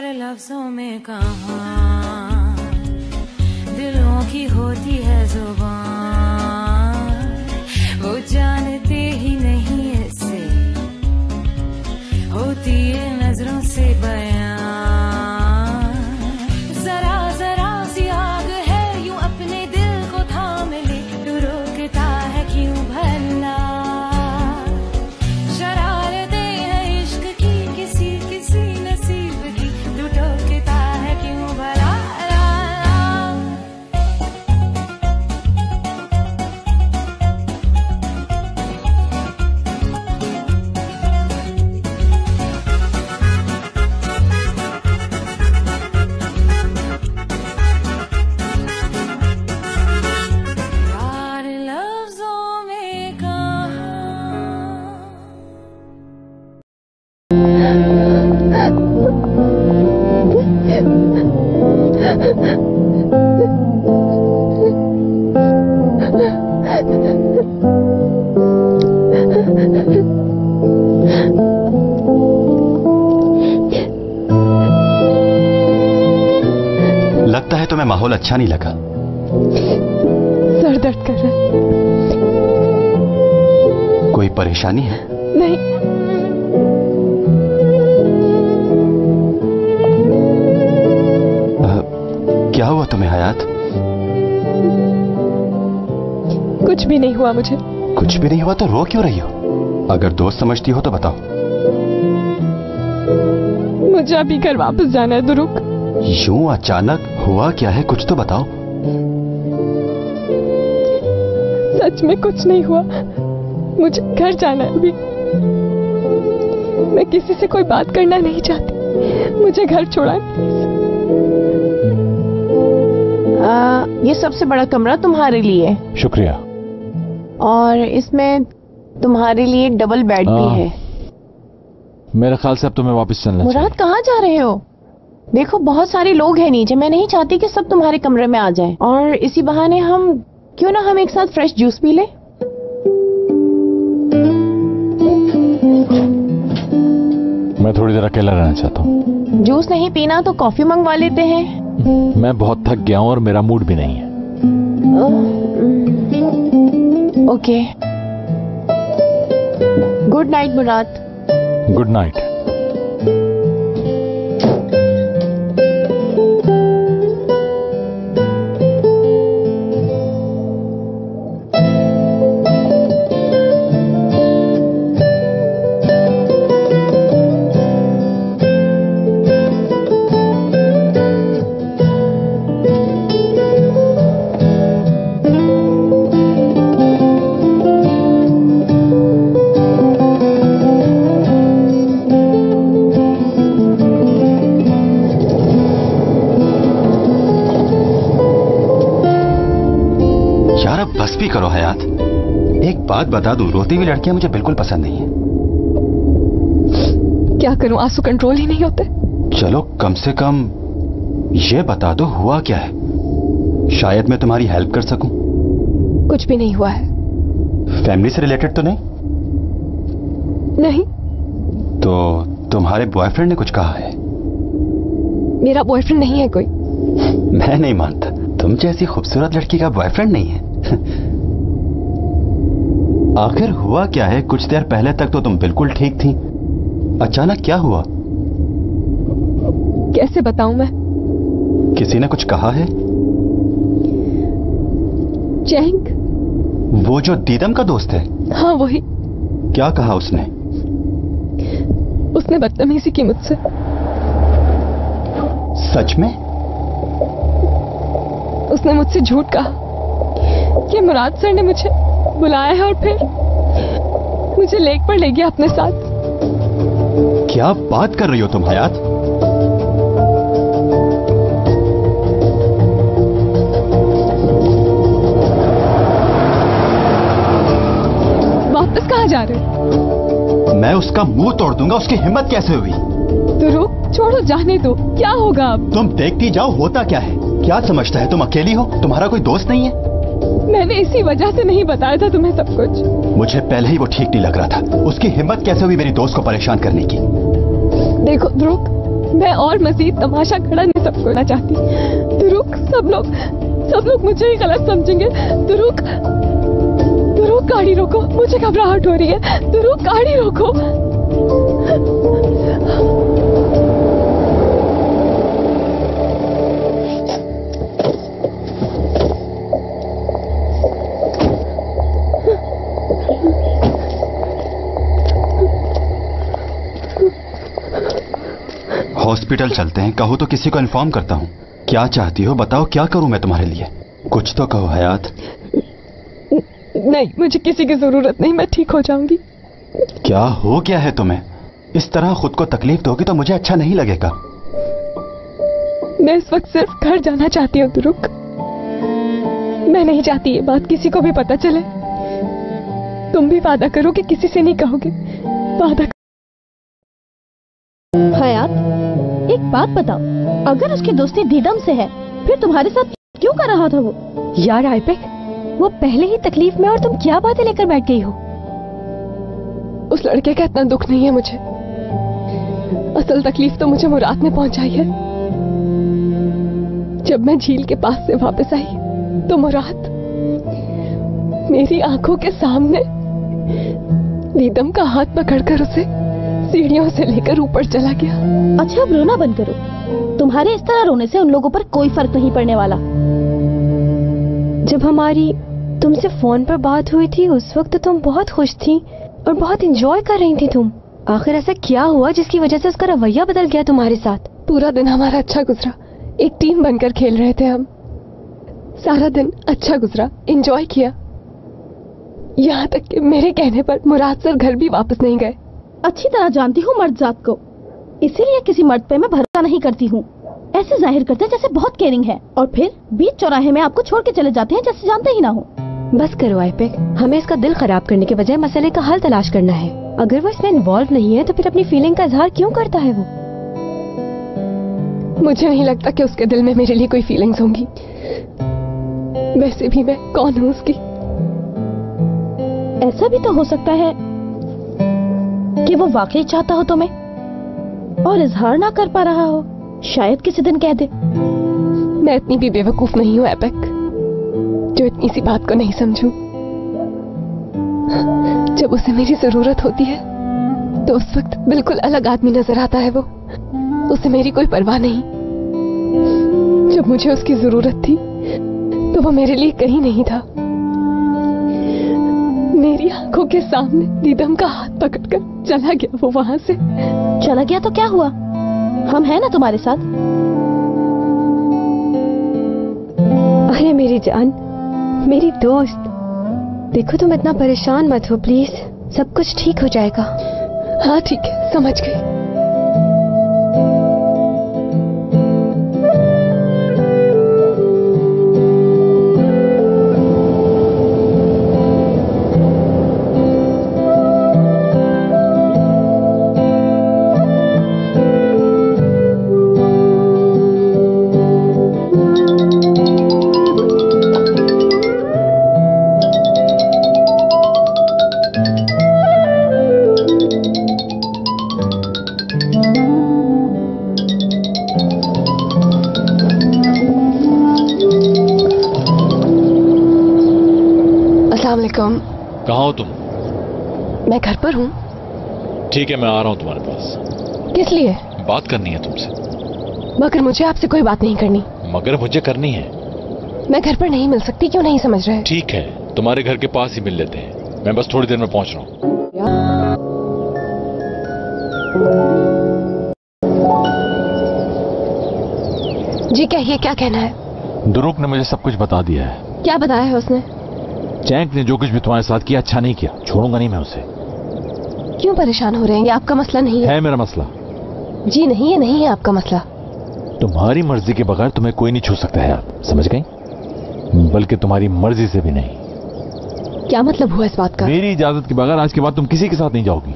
प्यार लफ्जों में कहाँ दिलों की होती है जुबान, वो जानते ही नहीं इससे होती है नजरों से बयान। जरा जरा सी आग है यूं अपने दिल को थाम ले, तू रोकता है क्यों भला। शरारतें हैं इश्क की किसी किसी नसीब की, तू टोकता है क्यों भला। लगता है तुम्हें माहौल अच्छा नहीं लगा। सर दर्द कर रहा है। कोई परेशानी है? नहीं। क्या हुआ तुम्हें हयात? कुछ भी नहीं हुआ मुझे। कुछ भी नहीं हुआ तो रो क्यों रही हो? अगर दोस्त समझती हो तो बताओ। मुझे अभी घर वापस जाना है दुरुक। यूं अचानक हुआ क्या है, कुछ तो बताओ। सच में कुछ नहीं हुआ, मुझे घर जाना है अभी। मैं किसी से कोई बात करना नहीं चाहती, मुझे घर छोड़ा। ये सबसे बड़ा कमरा तुम्हारे लिए। शुक्रिया। और इसमें तुम्हारे लिए डबल बेड भी है। मेरे ख्याल से अब तुम्हें वापस चलना चाहिए। मुराद कहाँ जा रहे हो? देखो बहुत सारे लोग हैं नीचे, मैं नहीं चाहती कि सब तुम्हारे कमरे में आ जाएं। और इसी बहाने हम एक साथ फ्रेश जूस पी ले। मैं थोड़ी देर अकेला रहना चाहता हूँ। जूस नहीं पीना तो कॉफी मंगवा लेते हैं। मैं बहुत थक गया हूँ और मेरा मूड भी नहीं है। Okay, good night Murad. Good night. बस भी करो हयात। एक बात बता दूं, रोती हुई लड़कियां मुझे बिल्कुल पसंद नहीं है। क्या करूं, आंसू कंट्रोल ही नहीं होते। चलो कम से कम ये बता दो हुआ क्या है, शायद मैं तुम्हारी हेल्प कर सकूं। कुछ भी नहीं हुआ है। फैमिली से रिलेटेड तो नहीं? नहीं। तो तुम्हारे बॉयफ्रेंड ने कुछ कहा है? मेरा बॉयफ्रेंड नहीं है कोई। मैं नहीं मानता, तुम जैसी खूबसूरत लड़की का बॉयफ्रेंड नहीं है। आखिर हुआ क्या है? कुछ देर पहले तक तो तुम बिल्कुल ठीक थी, अचानक क्या हुआ? कैसे बताऊं मैं? किसी ने कुछ कहा है? चैंग, वो जो दीदम का दोस्त है? हाँ वही। क्या कहा उसने? उसने बदतमीजी की मुझसे। सच में? उसने मुझसे झूठ कहा कि मुराद सर ने मुझे बुलाया है और फिर मुझे लेक पर ले गया अपने साथ। क्या बात कर रही हो तुम हयात? वापस कहाँ जा रहे हो? मैं उसका मुंह तोड़ दूंगा, उसकी हिम्मत कैसे हुई? तो रुक, छोड़ो, जाने दो। क्या होगा अब? तुम देखती जाओ होता क्या है। क्या समझता है तुम अकेली हो? तुम्हारा कोई दोस्त नहीं है? मैंने इसी वजह से नहीं बताया था तुम्हें सब कुछ। मुझे पहले ही वो ठीक नहीं लग रहा था। उसकी हिम्मत कैसे हुई मेरी दोस्त को परेशान करने की? देखो ध्रुव, मैं और मजीद तमाशा खड़ा नहीं सब करना चाहती। दुरुक, सब लोग मुझे ही गलत समझेंगे। दुरुक, गाड़ी रोको, मुझे घबराहट हो रही है। दुरुक, गाड़ी रोको। हॉस्पिटल चलते हैं, कहो तो किसी को इन्फॉर्म करता हूँ। क्या चाहती हो बताओ, क्या करूं मैं तुम्हारे लिए? कुछ तो कहो हयात। नहीं, मुझे किसी की जरूरत नहीं, मैं ठीक हो जाऊंगी। क्या हो गया है तुम्हें? इस तरह खुद को तकलीफ दोगी तो मुझे अच्छा नहीं लगेगा। मैं इस वक्त सिर्फ घर जाना चाहती हूँ दुरुक। मैं नहीं चाहती ये बात किसी को भी पता चले। तुम भी वादा करो कि किसी से नहीं कहोगे। वादा। हयात, एक बात बताओ, अगर उसकी दोस्ती दीदम से है फिर तुम्हारे साथ क्यों कर रहा था वो? यार आइपेक, वो पहले ही तकलीफ में और तुम क्या बातें लेकर बैठ गई हो? उस लड़के का इतना दुख नहीं है मुझे। असल तकलीफ तो मुझे मुराद ने पहुंचाई है। जब मैं झील के पास से वापस आई तो मुराद मेरी आंखों के सामने दीदम का हाथ पकड़कर उसे सीढ़ियों से लेकर ऊपर चला गया। अच्छा, अब रोना बंद करो। तुम्हारे इस तरह रोने से उन लोगों पर कोई फर्क नहीं पड़ने वाला। जब हमारी तुमसे फोन पर बात हुई थी उस वक्त तुम बहुत खुश थी और बहुत एंजॉय कर रही थी तुम। आखिर ऐसा क्या हुआ जिसकी वजह से उसका रवैया बदल गया तुम्हारे साथ? पूरा दिन हमारा अच्छा गुजरा, एक टीम बनकर खेल रहे थे हम। सारा दिन अच्छा गुजरा, एंजॉय किया। यहाँ तक कि मेरे कहने पर मुराद सर घर भी वापस नहीं गए। अच्छी तरह जानती हूँ मर्द जात को, इसीलिए किसी मर्द पे मैं भरोसा नहीं करती हूँ। ऐसे जाहिर करते हैं जैसे बहुत केयरिंग है और फिर बीच चौराहे में आपको छोड़ के चले जाते हैं जैसे जानते ही ना हो। बस करो आइपेक, हमें इसका दिल खराब करने के बजाय मसले का हल तलाश करना है। अगर वो इसमें इन्वॉल्व नहीं है तो फिर अपनी फीलिंग का इजहार क्यों करता है वो? मुझे नहीं लगता कि उसके दिल में मेरे लिए कोई फीलिंग्स होंगी। वैसे भी मैं कौन हूँ उसकी? ऐसा भी तो हो सकता है कि वो वाकई चाहता हो तुम्हें और इजहार ना कर पा रहा हो। शायद किसी दिन कह दे। मैं इतनी भी बेवकूफ नहीं हूँ एपेक जो इतनी सी बात को नहीं समझूं। जब उसे मेरी जरूरत होती है तो उस वक्त बिल्कुल अलग आदमी नजर आता है वो। उसे मेरी कोई परवाह नहीं। जब मुझे उसकी जरूरत थी तो वो मेरे लिए कहीं नहीं था। मेरी आंखों के सामने दीदम का हाथ पकड़कर चला गया वो वहां से। चला गया तो क्या हुआ, हम हैं ना तुम्हारे साथ। अरे मेरी जान, मेरी दोस्त, देखो तुम इतना परेशान मत हो प्लीज, सब कुछ ठीक हो जाएगा। हाँ ठीक है, समझ गई। कहाँ हो तुम? मैं घर पर हूँ। ठीक है, मैं आ रहा हूँ तुम्हारे पास। किस लिए? बात करनी है तुमसे। मगर मुझे आपसे कोई बात नहीं करनी। मगर मुझे करनी है। मैं घर पर नहीं मिल सकती, क्यों नहीं समझ रहे? ठीक है, तुम्हारे घर के पास ही मिल लेते हैं। मैं बस थोड़ी देर में पहुंच रहा हूँ। जी कहिए, क्या कहना है? दुरुक ने मुझे सब कुछ बता दिया है। क्या बताया है उसने? चैंक ने जो कुछ भी तुम्हारे साथ किया अच्छा नहीं किया, छोड़ूंगा नहीं मैं उसे। क्यों परेशान हो रहे हैं? ये आपका मसला नहीं है। मेरा मसला। जी नहीं, ये नहीं है आपका मसला। तुम्हारी मर्जी के बगैर तुम्हें कोई नहीं छू सकता है, आप समझ गई? बल्कि तुम्हारी मर्जी से भी नहीं। क्या मतलब हुआ इस बात का? मेरी इजाजत के बगैर आज के बाद तुम किसी के साथ नहीं जाओगी।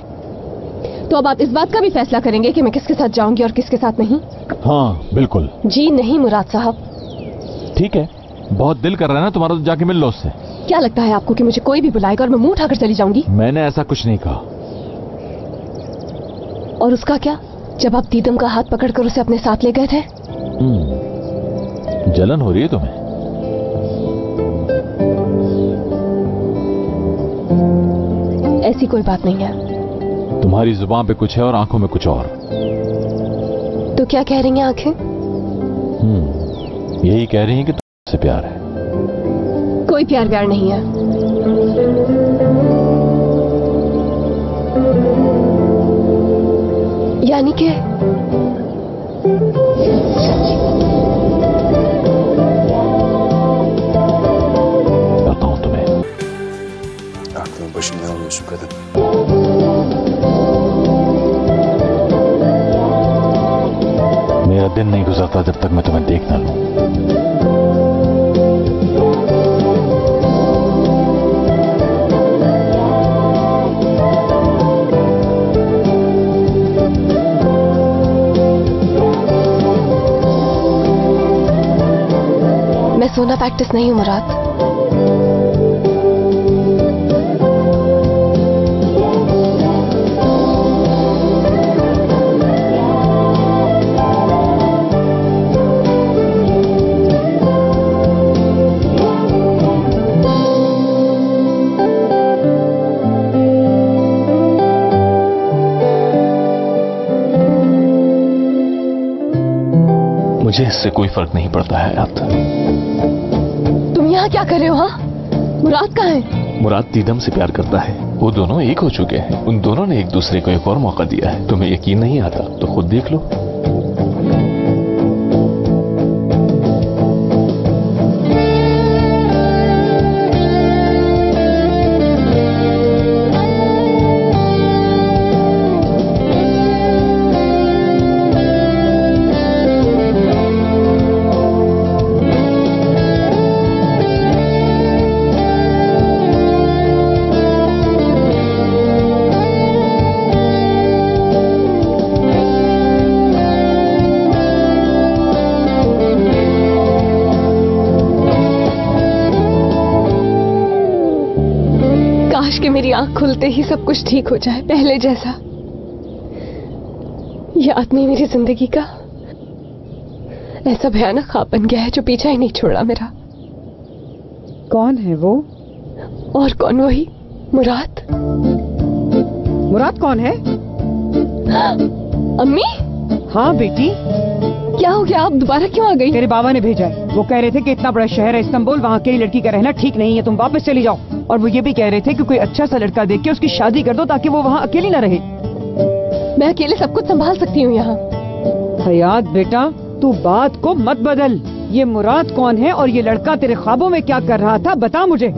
तो अब आप इस बात का भी फैसला करेंगे कि मैं किसके साथ जाऊंगी और किसके साथ नहीं? हाँ बिल्कुल। जी नहीं मुराद साहब। ठीक है, बहुत दिल कर रहा है ना तुम्हारा तो जाके मिल लो उससे। क्या लगता है आपको कि मुझे कोई भी बुलाएगा और मैं मुंह उठाकर चली जाऊंगी? मैंने ऐसा कुछ नहीं कहा। और उसका क्या? जब आप दीदम का हाथ पकड़कर उसे अपने साथ ले गए थे। जलन हो रही है तुम्हें? ऐसी कोई बात नहीं है। तुम्हारी जुबान पे कुछ है और आंखों में कुछ और। तो क्या कह रही हैं आंखें? यही कह रही हैं कि तुमसे प्यार है। कोई प्यार व्यार नहीं है। यानी कि बताऊं तुम्हें? Aklımın başımdan alıyorsun kadın. मेरा दिन नहीं गुजरता जब तक मैं तुम्हें देख ना लूं। मैं सोना प्रैक्टिस नहीं हूं मुराद। मुझे इससे कोई फर्क नहीं पड़ता है यार। तुम यहाँ क्या कर रहे हो? हाँ, मुराद कहाँ है? मुराद दीदम से प्यार करता है। वो दोनों एक हो चुके हैं। उन दोनों ने एक दूसरे को एक और मौका दिया है। तुम्हें यकीन नहीं आता तो खुद देख लो। काश कि मेरी आंख खुलते ही सब कुछ ठीक हो जाए, पहले जैसा। ये आदमी मेरी जिंदगी का ऐसा भयानक ख्वाब बन गया है जो पीछा ही नहीं छोड़ा मेरा। कौन है वो? और कौन? वही मुराद। मुराद कौन है? अम्मी? हाँ बेटी। क्या हो गया? आप दोबारा क्यों आ गई? तेरे बाबा ने भेजा है। वो कह रहे थे कि इतना बड़ा शहर है इस्तांबुल, वहाँ अकेली लड़की का रहना ठीक नहीं है, तुम वापस चली जाओ। और वो ये भी कह रहे थे कि कोई अच्छा सा लड़का देख के उसकी शादी कर दो ताकि वो वहाँ अकेली न रहे। मैं अकेले सब कुछ संभाल सकती हूँ यहाँ। हयात बेटा, तू बात को मत बदल। ये मुराद कौन है और ये लड़का तेरे ख्वाबों में क्या कर रहा था, बता मुझे।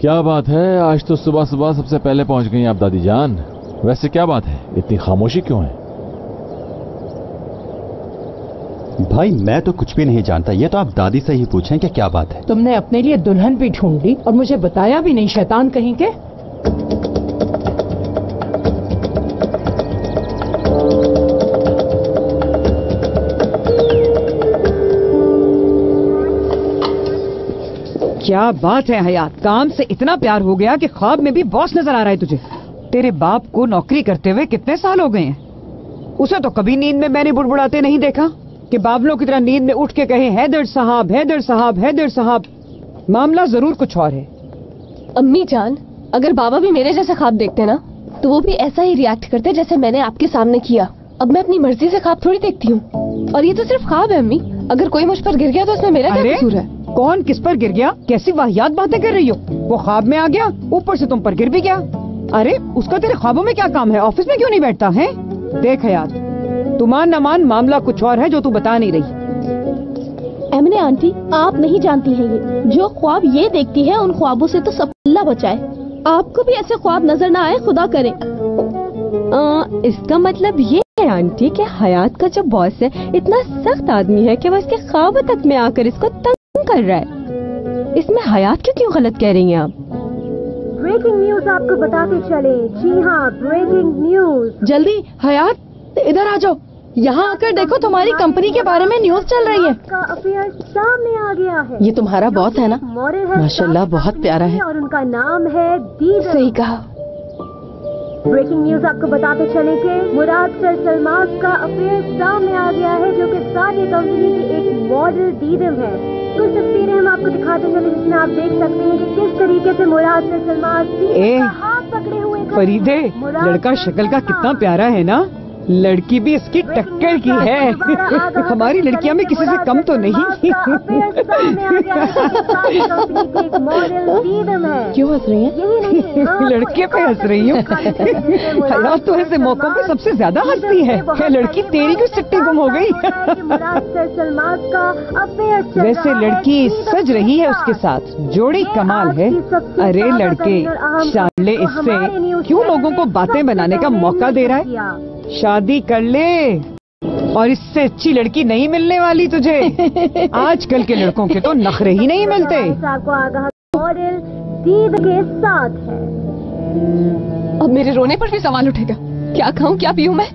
क्या बात है, आज तो सुबह सुबह सबसे पहले पहुंच गई आप दादी जान। वैसे क्या बात है, इतनी खामोशी क्यों है? भाई मैं तो कुछ भी नहीं जानता, ये तो आप दादी से ही पूछें कि क्या बात है। तुमने अपने लिए दुल्हन भी ढूंढ ली और मुझे बताया भी नहीं, शैतान कहीं के। क्या बात है हयात, काम से इतना प्यार हो गया कि ख्वाब में भी बॉस नजर आ रहा है तुझे। तेरे बाप को नौकरी करते हुए कितने साल हो गए हैं? उसे तो कभी नींद में मैंने बुड़बुड़ाते नहीं देखा कि बावलों की तरह नींद में उठ के कहे हैदर साहब, हैदर साहब, हैदर साहब। मामला जरूर कुछ और है। अम्मी जान, अगर बाबा भी मेरे जैसे ख्वाब देखते ना तो वो भी ऐसा ही रिएक्ट करते जैसे मैंने आपके सामने किया। अब मैं अपनी मर्जी से ख्वाब थोड़ी देखती हूँ। और ये तो सिर्फ ख्वाब है अम्मी, अगर कोई मुझ पर गिर गया तो उसमें मेरा क्या कसूर है? कौन किस पर गिर गया? कैसी वाहियात बातें कर रही हो? वो ख्वाब में आ गया, ऊपर से तुम पर गिर भी गया। अरे उसका तेरे ख्वाबों में क्या काम है? ऑफिस में क्यों नहीं बैठता है? देख हयात, तू मान न मान, मामला कुछ और है जो तू बता नहीं रही। एमने आंटी, आप नहीं जानती हैं ये जो ख्वाब ये देखती है, उन ख्वाबों से तो सब अल्लाह बचाए। आपको भी ऐसे ख्वाब नजर ना आए, खुदा करे। इसका मतलब ये है आंटी कि हयात का जो बॉस है इतना सख्त आदमी है कि वो इसके ख्वाब तक में आकर इसको तंग कर रहा है। इसमें हयात क्यों गलत कह रही हैं आप? ब्रेकिंग न्यूज आपको बताते चले। जी हाँ, ब्रेकिंग न्यूज। जल्दी हयात इधर आ जाओ, यहाँ आकर देखो, तुम्हारी कंपनी के बारे में न्यूज चल रही है। का अफेयर सामने आ गया है। ये तुम्हारा बॉस है ना? मॉडल है, माशाल्लाह बहुत प्यारा है। और उनका नाम है दीदम। सही कहा। ब्रेकिंग न्यूज आपको बताते चले कि मुराद सलमास का अफेयर सामने आ गया है, जो कि सादी कंपनी की एक मॉडल दीदम है। कुछ तस्वीरें हम आपको दिखाते चले जिसमें आप देख सकते हैं कि किस तरीके से मुराद सलमास हाथ पकड़े हुए फरीदे, लड़का शक्ल का कितना प्यारा है ना, लड़की भी इसकी टक्कर की है। हमारी लड़कियां में किसी से कम तो नहीं। क्यों हंस रही हैं? लड़के पे हंस रही हूँ। हयात तो ऐसे मौकों पे सबसे ज्यादा हंसती है। लड़की तेरी क्यों सिट्टी गुम हो गई? वैसे लड़की सज रही है उसके साथ, जोड़ी कमाल है। अरे लड़के, शाले इससे क्यों लोगों को बातें बनाने का मौका दे रहा है? शादी कर ले, और इससे अच्छी लड़की नहीं मिलने वाली तुझे। आजकल के लड़कों के तो नखरे ही नहीं मिलते। मॉडल दीद के साथ है। अब मेरे रोने पर भी सवाल उठेगा, क्या खाऊं क्या पीऊं मैं?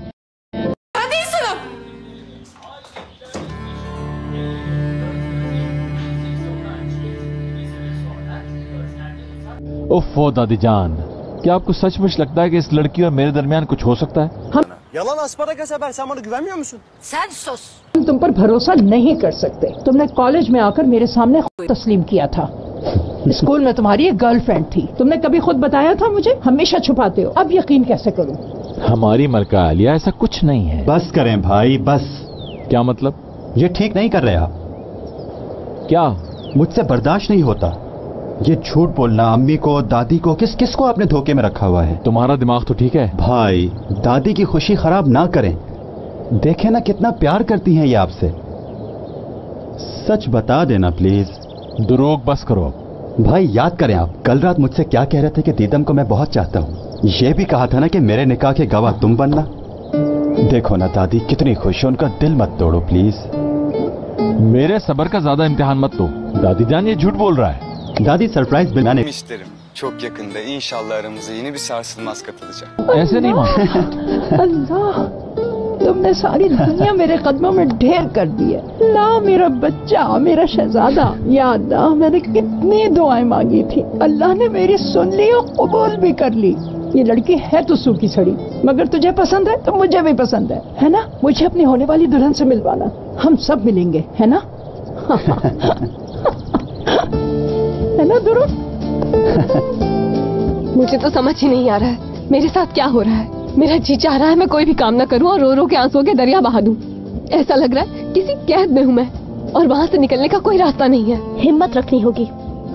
उफ़्फ़ो दादी जान, क्या आपको सचमुच लगता है कि इस लड़की और मेरे दरमियान कुछ हो सकता है? Yalan aspara sefer, sen bana güvenmiyor musun? Sen sus। हम तुम पर भरोसा नहीं कर सकते। तुमने कॉलेज में आकर मेरे सामने खुद तस्लीम किया था। स्कूल में तुम्हारी एक गर्लफ्रेंड थी, तुमने कभी खुद बताया था मुझे? हमेशा छुपाते हो, अब यकीन कैसे करूं? हमारी मलका आलिया, ऐसा कुछ नहीं है। बस करें भाई, बस। क्या मतलब? ये ठीक नहीं कर रहे आप। क्या? मुझसे बर्दाश्त नहीं होता ये झूठ बोलना। अम्मी को, दादी को, किस को आपने धोखे में रखा हुआ है? तुम्हारा दिमाग तो ठीक है भाई, दादी की खुशी खराब ना करें। देखें ना कितना प्यार करती हैं ये आपसे। सच बता देना प्लीज। दुरोग बस करो भाई। याद करें आप कल रात मुझसे क्या कह रहे थे कि दीदम को मैं बहुत चाहता हूँ। ये भी कहा था ना कि मेरे निकाह के गवाह तुम बनना। देखो ना दादी कितनी खुश है, उनका दिल मत तोड़ो प्लीज। मेरे सब्र का ज्यादा इम्तिहान मत लो। दादी जान ये झूठ बोल रहा है। दादी सरप्राइज बनाने İsterim. Çok yakında inşallah aramıza yeni bir sarsılmaz katılacak. ऐसे नहीं मान। अल्लाह, तुमने सारी दुनिया मेरे कदमों में ढेर कर दी है। ला मेरा बच्चा, मेरा शहजादा। या अल्लाह, मैंने कितनी दुआएं मांगी थी, अल्लाह ने मेरी सुन ली और कबूल भी कर ली। ये लड़की है तो सूखी सड़ी, मगर तुझे पसंद है तो मुझे भी पसंद है ना? मुझे अपनी होने वाली दुल्हन से मिलवाना, हम सब मिलेंगे, है ना? है ना दुरू? मुझे तो समझ ही नहीं आ रहा है मेरे साथ क्या हो रहा है। मेरा जी चाह रहा है मैं कोई भी काम ना करूं और रो रो के आंसुओं के दरिया बहा दूं। ऐसा लग रहा है किसी कैद में हूं मैं, और वहां से निकलने का कोई रास्ता नहीं है। हिम्मत रखनी होगी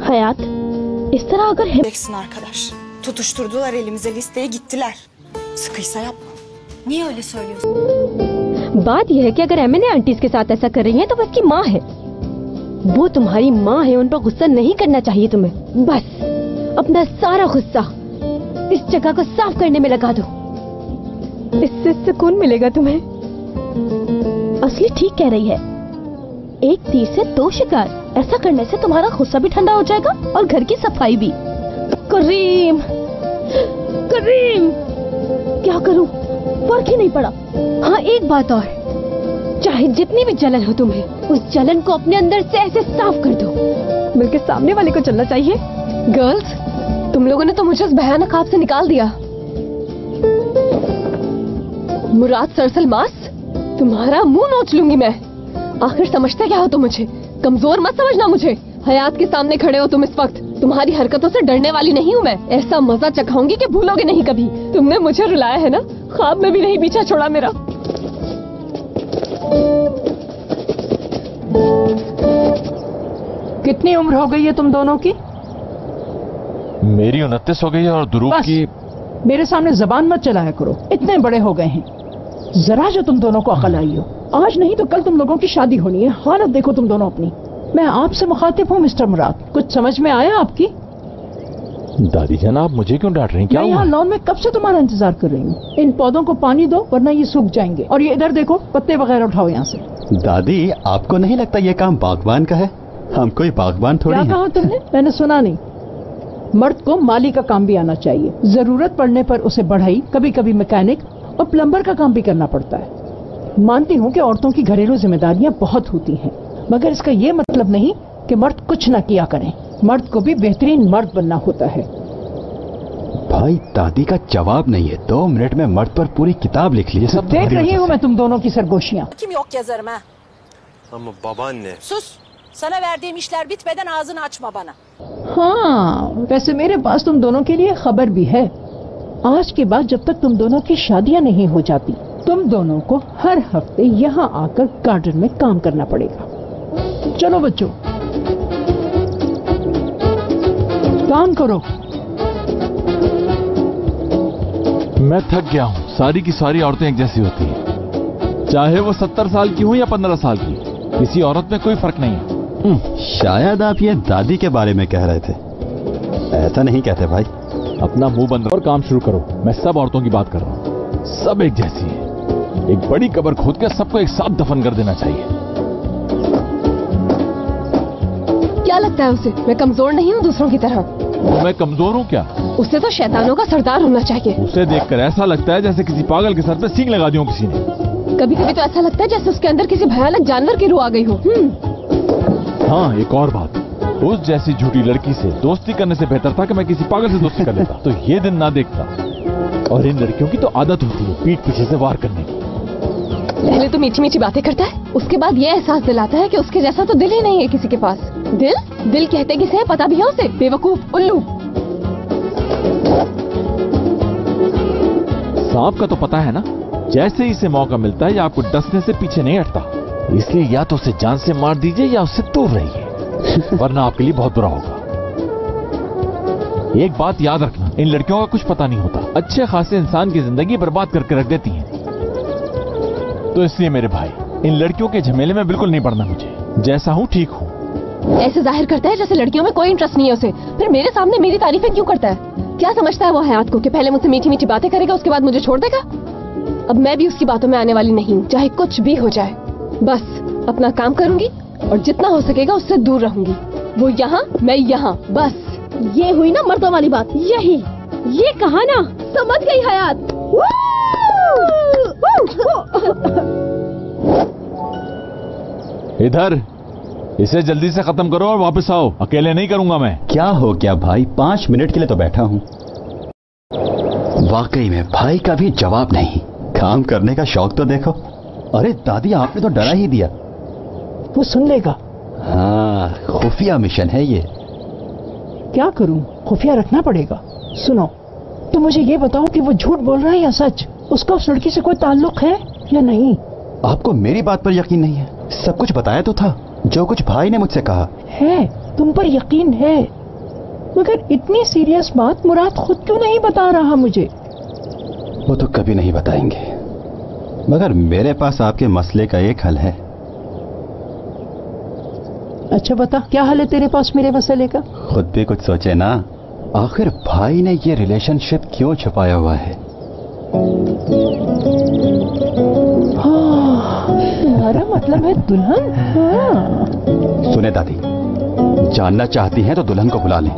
हयात। इस तरह अगर Beksin arkadaş. Tutuşturdular elimize listeye gittiler. Sıkıysa yapma. Niye öyle söylüyorsun? बात यह है कि अगर एमएनए आंटीज के साथ ऐसा कर रही है तो वो उसकी माँ है। वो तुम्हारी माँ है, उन पर गुस्सा नहीं करना चाहिए तुम्हें। बस अपना सारा गुस्सा इस जगह को साफ करने में लगा दो, इससे सुकून मिलेगा तुम्हें। असली ठीक कह रही है, एक तीर से दो शिकार। ऐसा करने से तुम्हारा गुस्सा भी ठंडा हो जाएगा और घर की सफाई भी। करीम, करीम, क्या करूं, फर्क ही नहीं पड़ा। हाँ एक बात और, चाहे जितनी भी जलन हो तुम्हें, उस जलन को अपने अंदर से ऐसे साफ कर दो, बल्कि सामने वाले को चलना चाहिए। गर्ल्स, तुम लोगों ने तो मुझे उस भयानक ख्वाब से निकाल दिया। मुराद सरसलमास, तुम्हारा मुंह नोच लूंगी मैं। आखिर समझते क्या हो तुम मुझे? कमजोर मत समझना मुझे। हयात के सामने खड़े हो तुम इस वक्त। तुम्हारी हरकतों से डरने वाली नहीं हूँ मैं। ऐसा मजा चखाऊंगी कि भूलोगे नहीं कभी। तुमने मुझे रुलाया है ना, ख्वाब में भी नहीं पीछा छोड़ा मेरा। कितनी उम्र हो गई है तुम दोनों की? मेरी 29 हो गई है और दुरूग की। मेरे सामने जबान मत चलाया करो, इतने बड़े हो गए हैं। जरा जो तुम दोनों को अकल आई हो, आज नहीं तो कल तुम लोगों की शादी होनी है। हालत देखो तुम दोनों अपनी। मैं आपसे मुखातिब हूँ मिस्टर मुराद, कुछ समझ में आया आपकी? दादी जान, आप मुझे क्यों डांट रही हैं? क्या मैं यहाँ लॉन में कब से तुम्हारा इंतजार कर रही हूँ। इन पौधों को पानी दो वरना ये सूख जाएंगे। और ये इधर देखो, पत्ते वगैरह उठाओ यहाँ से। दादी, आपको नहीं लगता ये काम बागबान का है? हम कोई बागबान थोड़ी हैं। क्या कहा तुमने? मैंने सुना नहीं। मर्द को माली का काम भी आना चाहिए। जरूरत पड़ने पर उसे बढ़ई, कभी कभी मैकेनिक और प्लम्बर का काम भी करना पड़ता है। मानती हूँ कि औरतों की घरेलू जिम्मेदारियां बहुत होती हैं, मगर इसका ये मतलब नहीं कि मर्द कुछ न किया करें। मर्द को भी बेहतरीन मर्द बनना होता है। भाई दादी का जवाब नहीं है। 2 मिनट में मर्द पर पूरी किताब लिख ली। सब देख रही हूँ मैं तुम दोनों की सरगोशियाँ। Kim yok yazarım ha. Ama babaanne. Sus. Sana verdiğim işler bitmeden ağzını açma bana. हाँ, वैसे मेरे पास तुम दोनों के लिए खबर भी है। आज के बाद जब तक तुम दोनों की शादियां नहीं हो जाती, तुम दोनों को हर हफ्ते यहाँ आकर गार्डन में काम करना पड़ेगा। चलो बच्चों, काम करो। मैं थक गया हूँ। सारी की सारी औरतें एक जैसी होती हैं, चाहे वो 70 साल की हो या 15 साल की। किसी औरत में कोई फर्क नहीं है। शायद आप ये दादी के बारे में कह रहे थे। ऐसा नहीं कहते भाई। अपना मुंह बंद और काम शुरू करो। मैं सब औरतों की बात कर रहा हूँ। सब एक जैसी है। एक बड़ी कब्र खोद कर सबको एक साथ दफन कर देना चाहिए। क्या लगता है उसे? मैं कमजोर नहीं हूँ दूसरों की तरह। मैं कमजोर हूँ क्या? उसे तो शैतानों का सरदार होना चाहिए। उसे देखकर ऐसा लगता है जैसे किसी पागल के सर पे सींग लगा दी हो किसी ने। कभी कभी तो ऐसा लगता है जैसे उसके अंदर किसी भयानक जानवर की रूह आ गई हो। हाँ, एक और बात, उस जैसी झूठी लड़की से दोस्ती करने से बेहतर था कि मैं किसी पागल से दोस्ती कर लेता, तो ये दिन ना देखता। और इन लड़कियों की तो आदत होती है पीठ पीछे से वार करने की। पहले तो मीठी मीठी बातें करता है, उसके बाद ये एहसास दिलाता है कि उसके जैसा तो दिल ही नहीं है किसी के पास। दिल कहते किसे है पता भी है उसे? बेवकूफ, उल्लू। सांप का तो पता है ना, जैसे ही इसे मौका मिलता है या आपको डसने से पीछे नहीं हटता। इसलिए या तो उसे जान से मार दीजिए या उससे दूर रहिए, वरना आपके लिए बहुत बुरा होगा। एक बात याद रखना, इन लड़कियों का कुछ पता नहीं होता। अच्छे खासे इंसान की जिंदगी बर्बाद करके रख देती हैं। तो इसलिए मेरे भाई, इन लड़कियों के झमेले में बिल्कुल नहीं पड़ना मुझे। जैसा हूँ ठीक हूँ। ऐसे जाहिर करता है जैसे लड़कियों में कोई इंटरेस्ट नहीं है उसे, फिर मेरे सामने मेरी तारीफें क्यों करता है? क्या समझता है वो हयात को कि पहले मुझसे मीठी मीठी बातें करेगा उसके बाद मुझे छोड़ देगा? अब मैं भी उसकी बातों में आने वाली नहीं हूँ, चाहे कुछ भी हो जाए। बस अपना काम करूंगी और जितना हो सकेगा उससे दूर रहूंगी। वो यहाँ, मैं यहाँ, बस। ये हुई ना मर्दों वाली बात। यही ये कहा ना, समझ गई हयात। इधर, इसे जल्दी से खत्म करो और वापस आओ। अकेले नहीं करूंगा मैं। क्या हो गया भाई? 5 मिनट के लिए तो बैठा हूँ। वाकई में भाई का भी जवाब नहीं। काम करने का शौक तो देखो। अरे दादी, आपने तो डरा ही दिया। वो सुन लेगा। हाँ, खुफिया मिशन है ये। क्या करूं? खुफिया रखना पड़ेगा। सुनो, तो मुझे ये बताओ कि वो झूठ बोल रहा है या सच? उसका उस लड़की से कोई ताल्लुक है या नहीं? आपको मेरी बात पर यकीन नहीं है? सब कुछ बताया तो था, जो कुछ भाई ने मुझसे कहा है। तुम पर यकीन है, मगर इतनी सीरियस बात मुराद खुद क्यों नहीं बता रहा मुझे? वो तो कभी नहीं बताएंगे, मगर मेरे पास आपके मसले का एक हल है। अच्छा बता, क्या हल है तेरे पास मेरे मसले का? खुद भी कुछ सोचे ना। आखिर भाई ने ये रिलेशनशिप क्यों छुपाया हुआ है? तुम्हारा मतलब है दुल्हन? हाँ। सुने दादी, जानना चाहती हैं तो दुल्हन को बुला लें।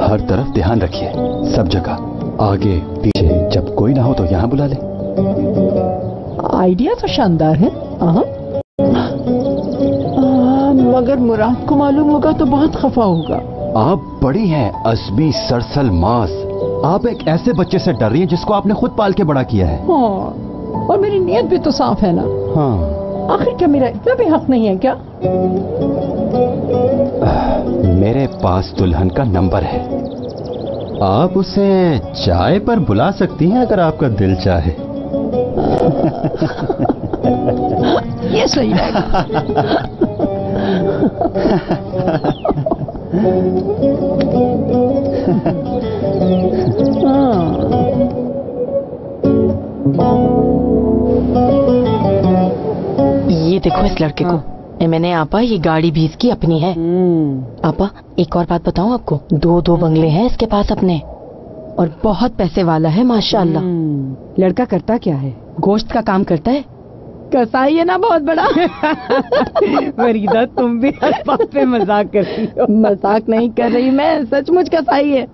हर तरफ ध्यान रखिए, सब जगह, आगे पीछे, जब कोई ना हो तो यहाँ बुला लें। आइडिया तो शानदार है। मगर मुराद को मालूम होगा तो बहुत खफा होगा। आप बड़ी हैं अज़मी सरसल मास। आप एक ऐसे बच्चे से डर रही हैं जिसको आपने खुद पाल के बड़ा किया है। हाँ, और मेरी नीयत भी तो साफ है ना। हाँ, आखिर क्या मेरा इतना भी हक नहीं है क्या? मेरे पास दुल्हन का नंबर है। आप उसे चाय पर बुला सकती हैं अगर आपका दिल चाहे। ये सही है। ये देखो इस लड़के को। मैंने आपा, ये गाड़ी भी इसकी अपनी है। आपा, एक और बात बताऊं आपको, 2 बंगले हैं इसके पास अपने, और बहुत पैसे वाला है माशाल्लाह। लड़का करता क्या है? गोश्त का काम करता है। कसाई है ना बहुत बड़ा। फरीदा, तुम भी हर बात पे मजाक करती हो। मजाक नहीं कर रही मैं, सचमुच कसाई है।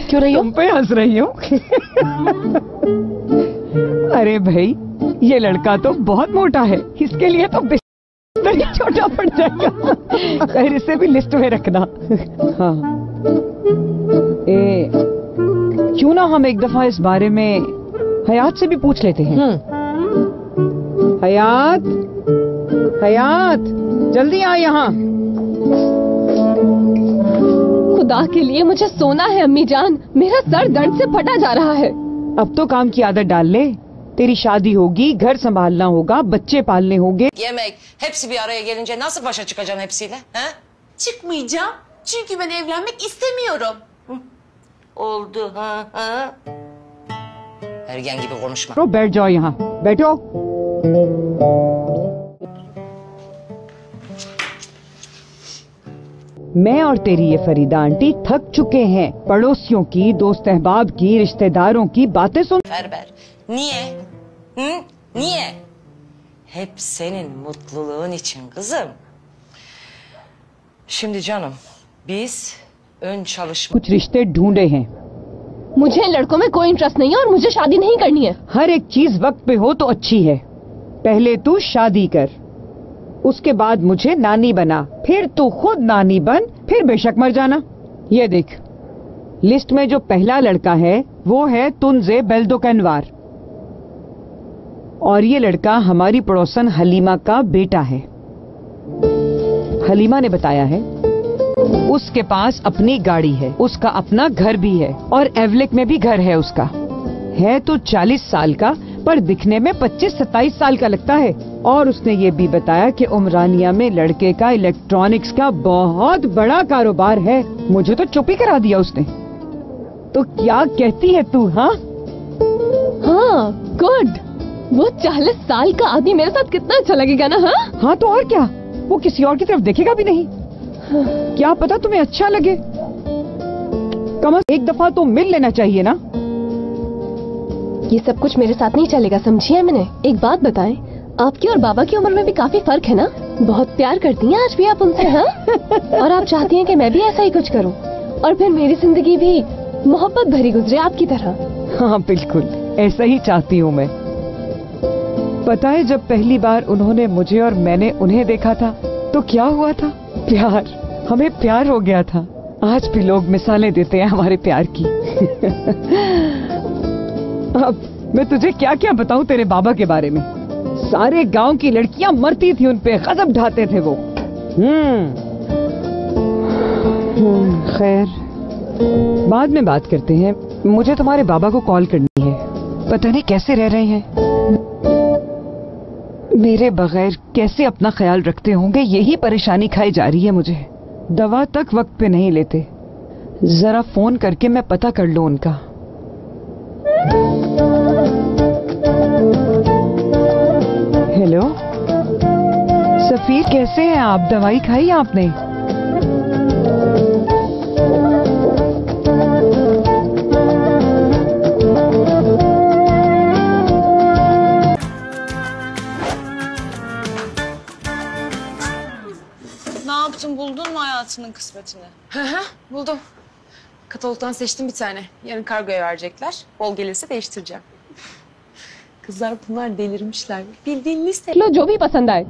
क्यों रही हो? तुम पे हंस रही हो। अरे भाई, ये लड़का तो बहुत मोटा है, इसके लिए तो बिस्तर ही छोटा पड़ जाएगा। खैर, इसे भी लिस्ट में रखना। हाँ, क्यों ना हम एक दफा इस बारे में हयात से भी पूछ लेते हैं। हयात, हयात, जल्दी आ यहाँ। खुदा के लिए मुझे सोना है अम्मी जान, मेरा सर दर्द से फटा जा रहा है। अब तो काम की आदत डाल ले, तेरी शादी होगी, घर संभालना होगा, bacce पालने होंगे। Yemek, hepsi bir araya gelince nasıl başa çıkacağım hepsiyle? He? Çıkmayacağım. Çünkü ben evlenmek istemiyorum. Oldu ha ha. Ergen gibi konuşma. तो बैठ जाओ यहाँ, बैठो। मैं और तेरी ये फरीदा आंटी थक चुके हैं पड़ोसियों की, दोस्त अहबाब की, रिश्तेदारों की बातें सुन। Berber, niye? Hı? Niye? Hep senin mutluluğun için kızım. Şimdi canım, biz ön çalışma... कुछ रिश्ते ढूंढे हैं। मुझे इन लड़कों में कोई इंटरेस्ट नहीं है और मुझे शादी नहीं करनी है। हर एक चीज वक्त पे हो तो अच्छी है। पहले तू शादी कर, उसके बाद मुझे नानी बना, फिर तू खुद नानी बन, फिर बेशक मर जाना। ये देख, लिस्ट में जो पहला लड़का है वो है तुनजे बेल्दोकनवार, और ये लड़का हमारी पड़ोसन हलीमा का बेटा है। हलीमा ने बताया है उसके पास अपनी गाड़ी है, उसका अपना घर भी है, और एवलेक में भी घर है उसका। है तो 40 साल का, पर दिखने में 25-27 साल का लगता है। और उसने ये भी बताया कि उमरानिया में लड़के का इलेक्ट्रॉनिक्स का बहुत बड़ा कारोबार है। मुझे तो चुप ही करा दिया उसने। तो क्या कहती है तू? हाँ हाँ, गुड। वो 40 साल का आदमी मेरे साथ कितना अच्छा लगेगा ना। हाँ हाँ, तो और क्या, वो किसी और की तरफ देखेगा भी नहीं। क्या पता तुम्हें अच्छा लगे। कम से कम एक दफा तो मिल लेना चाहिए ना। ये सब कुछ मेरे साथ नहीं चलेगा, समझिए मैंने। एक बात बताएं, आपकी और बाबा की उम्र में भी काफी फर्क है ना। बहुत प्यार करती हैं आज भी आप उनसे। हाँ और आप चाहती हैं कि मैं भी ऐसा ही कुछ करूं, और फिर मेरी जिंदगी भी मोहब्बत भरी गुजरे आपकी तरह। हाँ बिल्कुल, ऐसा ही चाहती हूँ मैं। पता है, जब पहली बार उन्होंने मुझे और मैंने उन्हें देखा था तो क्या हुआ था? प्यार, हमें प्यार हो गया था। आज भी लोग मिसालें देते हैं हमारे प्यार की। अब मैं तुझे क्या क्या बताऊं तेरे बाबा के बारे में। सारे गांव की लड़कियां मरती थी उन पे, गजब ढाते थे वो। खैर, बाद में बात करते हैं। मुझे तुम्हारे बाबा को कॉल करनी है। पता नहीं कैसे रह रहे हैं, मेरे बगैर कैसे अपना ख्याल रखते होंगे, यही परेशानी खाई जा रही है मुझे। दवा तक वक्त पे नहीं लेते। जरा फोन करके मैं पता कर लूं उनका। हेलो सफीर, कैसे हैं आप? दवाई खाई आपने? Ne yaptın, buldun mu hayatının kısmetini? Hı hı, buldum. Katalogdan seçtim bir tane. Yarın kargoya verecekler. Bol gelirse değiştireceğim. Kızlar bunlar delirmişler. Bildiğin liste. लो जो भी पसंद आए।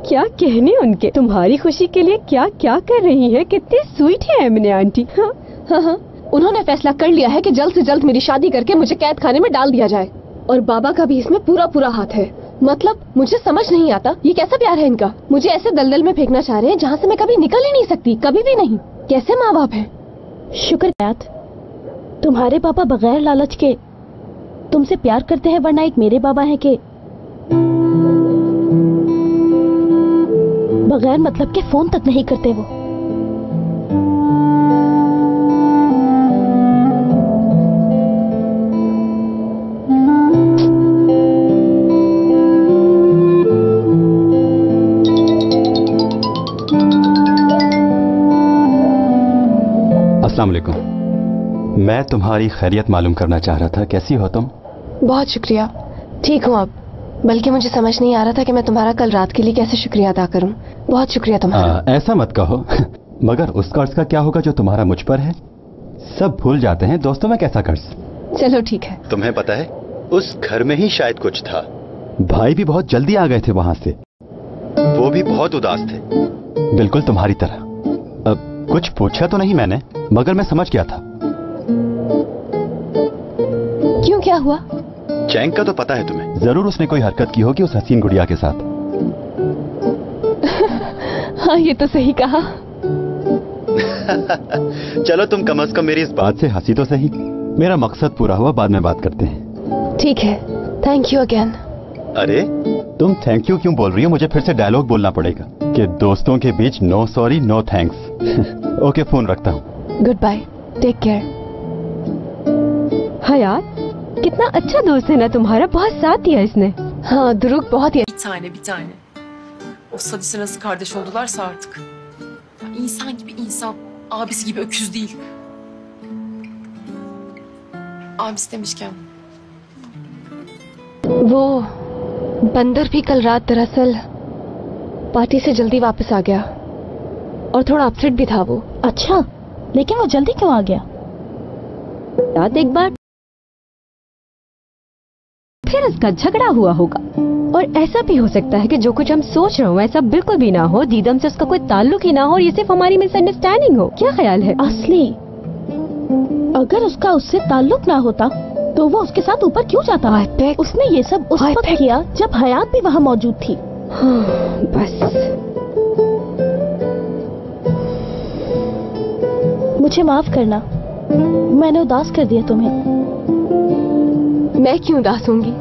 क्या कहने उनके, तुम्हारी खुशी के लिए क्या क्या कर रही है। कितनी स्वीट है एमने आंटी। हाँ हाँ हाँ, उन्होंने फैसला कर लिया है कि जल्द से जल्द मेरी शादी करके मुझे कैद खाने में डाल दिया जाए, और बाबा का भी इसमें पूरा पूरा हाथ है। मतलब मुझे समझ नहीं आता ये कैसा प्यार है इनका। मुझे ऐसे दलदल में फेंकना चाह रहे हैं जहाँ से मैं कभी निकल ही नहीं सकती, कभी भी नहीं। कैसे माँ बाप है। शुक्र तुम्हारे पापा बगैर लालच के तुमसे प्यार करते हैं, वरना एक मेरे बाबा हैं कि बगैर मतलब के फोन तक नहीं करते वो। अस्सलाम वालेकुम। मैं तुम्हारी खैरियत मालूम करना चाह रहा था। कैसी हो तुम? बहुत शुक्रिया, ठीक हूँ अब। बल्कि मुझे समझ नहीं आ रहा था कि मैं तुम्हारा कल रात के लिए कैसे शुक्रिया अदा करूँ। बहुत शुक्रिया तुम्हारा। ऐसा मत कहो। मगर उस कर्ज का क्या होगा जो तुम्हारा मुझ पर है? सब भूल जाते हैं दोस्तों में कैसा कर्ज। चलो ठीक है। तुम्हें पता है उस घर में ही शायद कुछ था। भाई भी बहुत जल्दी आ गए थे वहां से, वो भी बहुत उदास थे, बिल्कुल तुम्हारी तरह। अब कुछ पूछा तो नहीं मैंने, मगर मैं समझ गया था। क्यों, क्या हुआ? चैंग का तो पता है तुम्हें, जरूर उसने कोई हरकत की होगी उस हसीन गुड़िया के साथ। हाँ, ये तो सही कहा। चलो तुम कम से कम मेरी इस बात से हंसी तो सही। मेरा मकसद पूरा हुआ, बाद में बात करते हैं। ठीक है, थैंक यू अगेन। अरे तुम थैंक यू क्यों बोल रही हो? मुझे फिर से डायलॉग बोलना पड़ेगा कि दोस्तों के बीच no sorry no thanks. Okay, phone रखता हूँ। Goodbye, take care. हाँ यार, कितना अच्छा दोस्त है ना तुम्हारा, बहुत साथ दिया इसने। हाँ, दुरुक बहुत ही। Bir tane. O Sadis'e nasıl kardeş oldularsa artık. Ya insan gibi insan, abisi gibi öküz değil. Abisi demişken. वो बंदर भी कल रात दरअसल पार्टी से जल्दी वापस आ गया और थोड़ा अपसेट भी था वो। अच्छा, लेकिन वो जल्दी क्यों आ गया? रात एक बार फिर उसका झगड़ा हुआ होगा, और ऐसा भी हो सकता है कि जो कुछ हम सोच रहे हो ऐसा बिल्कुल भी ना हो, दीदम से उसका कोई ताल्लुक ही ना हो और ये सिर्फ हमारी मिसअंडरस्टैंडिंग हो। क्या ख्याल है? असली, अगर उसका उससे ताल्लुक ना होता तो वो उसके साथ ऊपर क्यों जाता? उसने ये सब उस वक्त किया जब हयात भी वहाँ मौजूद थी। बस मुझे माफ करना, मैंने उदास कर दिया तुम्हें। मैं क्यों उदास होंगी?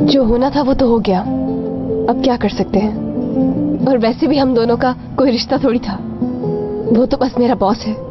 जो होना था वो तो हो गया, अब क्या कर सकते हैं। और वैसे भी हम दोनों का कोई रिश्ता थोड़ी था, वो तो बस मेरा बॉस है।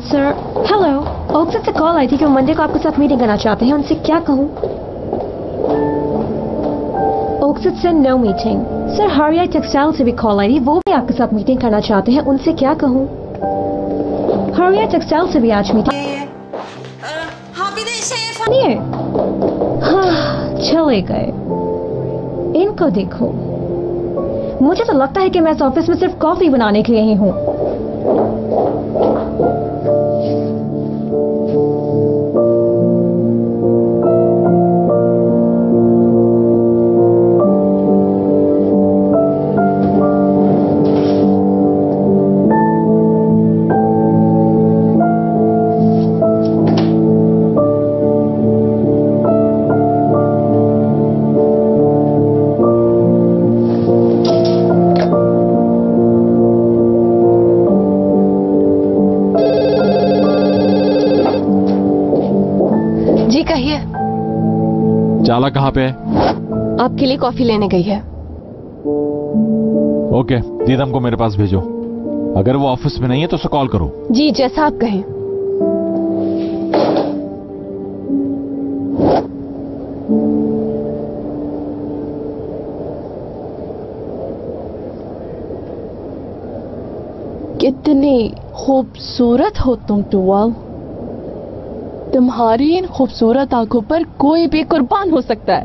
Sir, hello. ओक्सद से कॉल आई थी कि वो मंडे को आपके साथ मीटिंग करना चाहते हैं, उनसे क्या कहूँ? ओक्सद से नो मीटिंग। सर, हारिया टेक्सटाइल से भी कॉल आई थी, वो भी आपके साथ मीटिंग करना चाहते हैं, उनसे क्या कहूँ? हारिया टेक्सटाइल से भी आज मीटिंग। हाँ, चले गए। इनको देखो, मुझे तो लगता है कि मैं इस ऑफिस में सिर्फ कॉफी बनाने के लिए ही हूँ। जाला कहाँ पे है? आपके लिए कॉफी लेने गई है। ओके, दीदम को मेरे पास भेजो। अगर वो ऑफिस में नहीं है तो उसे कॉल करो। जी जैसा आप कहें। कितनी खूबसूरत हो तुम टुवाल। तुम्हारी इन खूबसूरत आंखों पर कोई भी कुर्बान हो सकता है।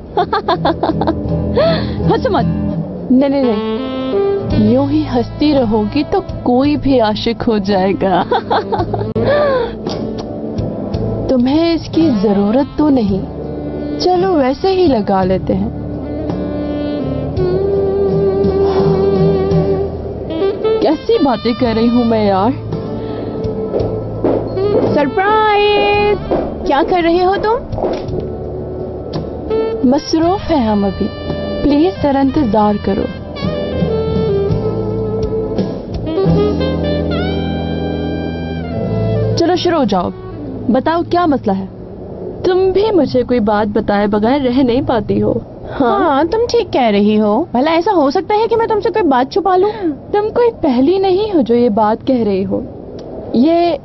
हंस मत। नहीं नहीं नहीं, यूं ही हंसती रहोगी तो कोई भी आशिक हो जाएगा। तुम्हें इसकी जरूरत तो नहीं, चलो वैसे ही लगा लेते हैं। कैसी बातें कर रही हूँ मैं यार। सरप्राइज! क्या कर रहे हो तुम? मसरूफ है हम अभी, प्लीज जरा इंतजार करो। चलो शुरू हो जाओ, बताओ क्या मसला है। तुम भी मुझे कोई बात बताए बगैर रह नहीं पाती हो। हाँ तुम ठीक कह रही हो। भला ऐसा हो सकता है कि मैं तुमसे कोई बात छुपा लूं? तुम कोई पहली नहीं हो जो ये बात कह रही हो। ये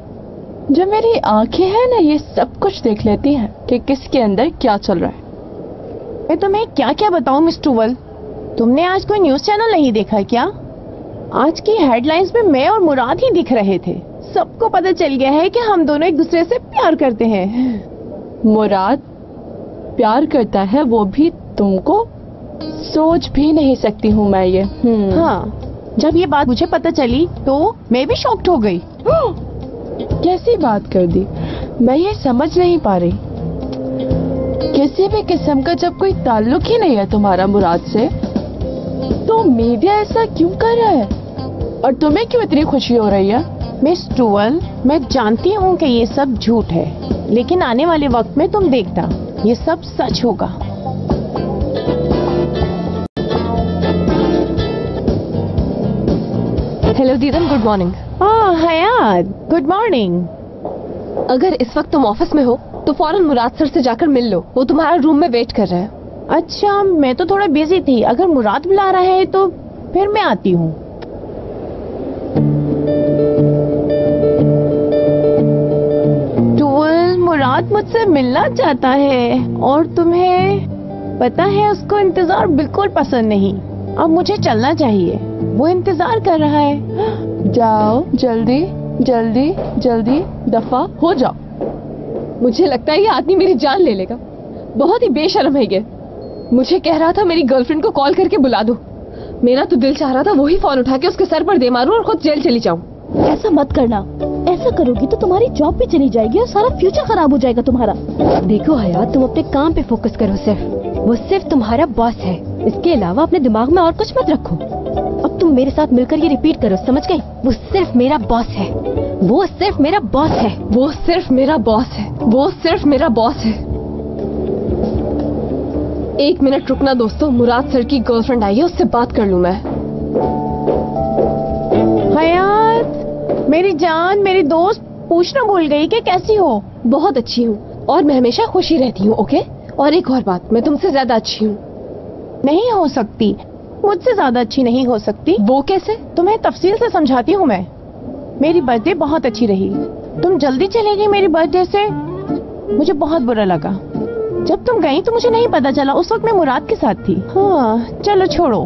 जो मेरी आंखें हैं ना, ये सब कुछ देख लेती हैं कि किसके अंदर क्या चल रहा है। मैं तुम्हें क्या क्या बताऊं मिस टुवल। तुमने आज कोई न्यूज चैनल नहीं देखा क्या? आज की हेडलाइंस में मैं और मुराद ही दिख रहे थे। सबको पता चल गया है कि हम दोनों एक दूसरे से प्यार करते हैं। मुराद प्यार करता है, वो भी तुमको? सोच भी नहीं सकती हूँ मैं ये। हाँ, जब ये बात मुझे पता चली तो मैं भी शॉक्ड हो गई। कैसी बात कर दी? मैं ये समझ नहीं पा रही। किसी भी किस्म का जब कोई ताल्लुक ही नहीं है तुम्हारा मुराद से, तो मीडिया ऐसा क्यों कर रहा है? और तुम्हें क्यों इतनी खुशी हो रही है? मिस टुवल, मैं जानती हूँ कि ये सब झूठ है, लेकिन आने वाले वक्त में तुम देखना ये सब सच होगा। Hello Didem, good morning. Hayat, good morning. अगर इस वक्त तुम ऑफिस में हो तो फौरन मुराद सर से जाकर मिल लो, वो तुम्हारा रूम में वेट कर रहे हैं। अच्छा, मैं तो थोड़ा बिजी थी। अगर मुराद बुला रहा है तो फिर मैं आती हूँ। टुवल, मुराद मुझसे मिलना चाहता है और तुम्हें पता है उसको इंतजार बिल्कुल पसंद नहीं। अब मुझे चलना चाहिए, वो इंतजार कर रहा है। जाओ जल्दी जल्दी जल्दी दफा हो जाओ। मुझे लगता है ये आदमी मेरी जान ले लेगा। बहुत ही बेशर्म है ये। मुझे कह रहा था मेरी गर्लफ्रेंड को कॉल करके बुला दो। मेरा तो दिल चाह रहा था वही फोन उठा के उसके सर पर दे मारूं और खुद जेल चली जाऊं। ऐसा मत करना। ऐसा करोगी तो तुम्हारी जॉब भी चली जाएगी और सारा फ्यूचर खराब हो जाएगा तुम्हारा। देखो हयात, तुम अपने काम पे फोकस करो। वो सिर्फ तुम्हारा बॉस है, इसके अलावा अपने दिमाग में और कुछ मत रखो। अब तुम मेरे साथ मिलकर ये रिपीट करो, समझ गई? वो सिर्फ मेरा बॉस है। वो सिर्फ मेरा बॉस है। वो सिर्फ मेरा बॉस है। वो सिर्फ मेरा बॉस है। एक मिनट रुकना दोस्तों, मुराद सर की गर्लफ्रेंड आई है, उससे बात कर लूं मैं। हयात, मेरी जान, मेरी दोस्त, पूछना भूल गई कि कैसी हो? बहुत अच्छी हूँ और मैं हमेशा खुशी रहती हूँ। ओके, और एक और बात, मैं तुमसे ज्यादा अच्छी हूँ। नहीं हो सकती, मुझसे ज्यादा अच्छी नहीं हो सकती। वो कैसे? तुम्हें तफसील से समझाती हूँ मैं। मेरी बर्थडे बहुत अच्छी रही। तुम जल्दी चली गई मेरी बर्थडे से, मुझे बहुत बुरा लगा। जब तुम गई तो मुझे नहीं पता चला, उस वक्त मैं मुराद के साथ थी। हाँ चलो छोड़ो,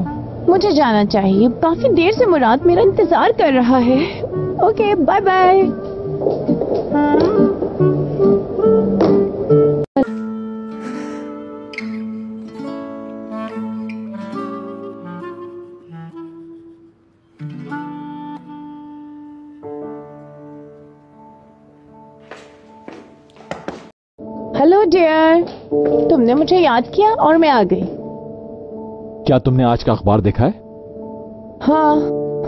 मुझे जाना चाहिए। काफी देर से मुराद मेरा इंतजार कर रहा है। Okay, bye bye. Hello dear, तुमने मुझे याद किया और मैं आ गई। क्या तुमने आज का अखबार देखा है? हाँ,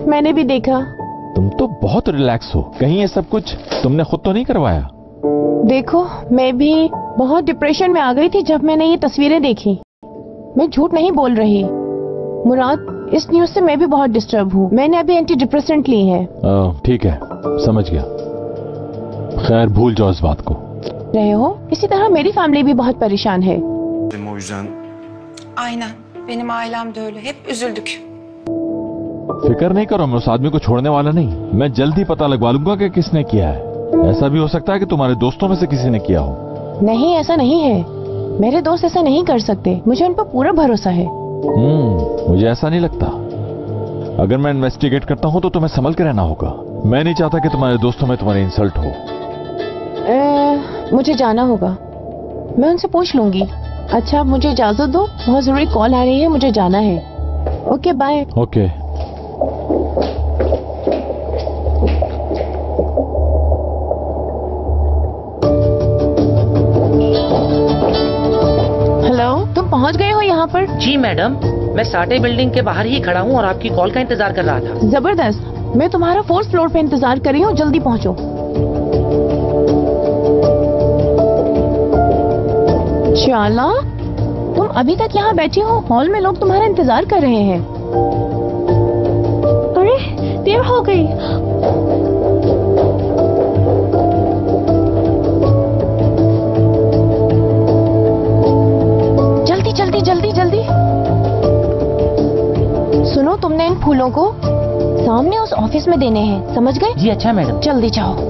मैंने भी देखा। तुम तो बहुत रिलैक्स हो। कहीं ये सब कुछ तुमने खुद तो नहीं करवाया? देखो, मैं भी बहुत डिप्रेशन में आ गई थी जब मैंने ये तस्वीरें देखी। मैं झूठ नहीं बोल रही मुराद, इस न्यूज से मैं भी बहुत डिस्टर्ब हूँ। मैंने अभी एंटी डिप्रेसेंट ली है। ठीक है, समझ गया। खैर, भूल जाओ इस बात को। रहे हो, इसी तरह मेरी फैमिली भी बहुत परेशान है। O yüzden Aynen. Benim ailem de öyle. Hep üzüldük. फिक्र नहीं करो, मैं उस आदमी को छोड़ने वाला नहीं। मैं जल्दी पता लगवा लूंगा कि किसने किया है। ऐसा भी हो सकता है कि तुम्हारे दोस्तों में से किसी ने किया हो। नहीं, ऐसा नहीं है। मेरे दोस्त ऐसा नहीं कर सकते, मुझे उन पर पूरा भरोसा है। मुझे ऐसा नहीं लगता। अगर मैं इन्वेस्टिगेट करता हूँ तो तुम्हें संभल के रहना होगा। मैं नहीं चाहता कि तुम्हारे दोस्तों में तुम्हारी इंसल्ट हो। मुझे जाना होगा, मैं उनसे पूछ लूंगी। अच्छा, मुझे इजाजत दो, बहुत जरूरी कॉल आ रही है, मुझे जाना है। Okay, bye. ओके। हेलो, तुम पहुंच गए हो यहाँ पर? जी मैडम, मैं साटे बिल्डिंग के बाहर ही खड़ा हूँ और आपकी कॉल का इंतजार कर रहा था। जबरदस्त, मैं तुम्हारा 4th फ्लोर पे इंतजार कर रही हूँ, जल्दी पहुँचो। चाला, तुम अभी तक यहाँ बैठी हो? हॉल में लोग तुम्हारा इंतजार कर रहे हैं। अरे देर हो गई। जल्दी जल्दी जल्दी जल्दी। सुनो, तुमने इन फूलों को सामने उस ऑफिस में देने हैं, समझ गए? जी अच्छा मैडम। जल्दी जाओ।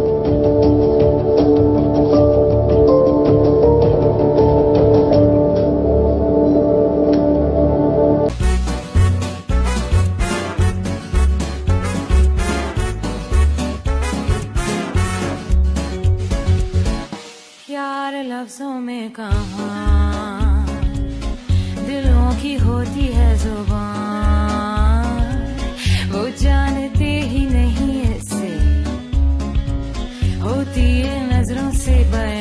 प्यार लफ्जों में कहाँ, दिलों की होती है जुबान, वो जानते ही नहीं इससे, होती है नजरों से बयां।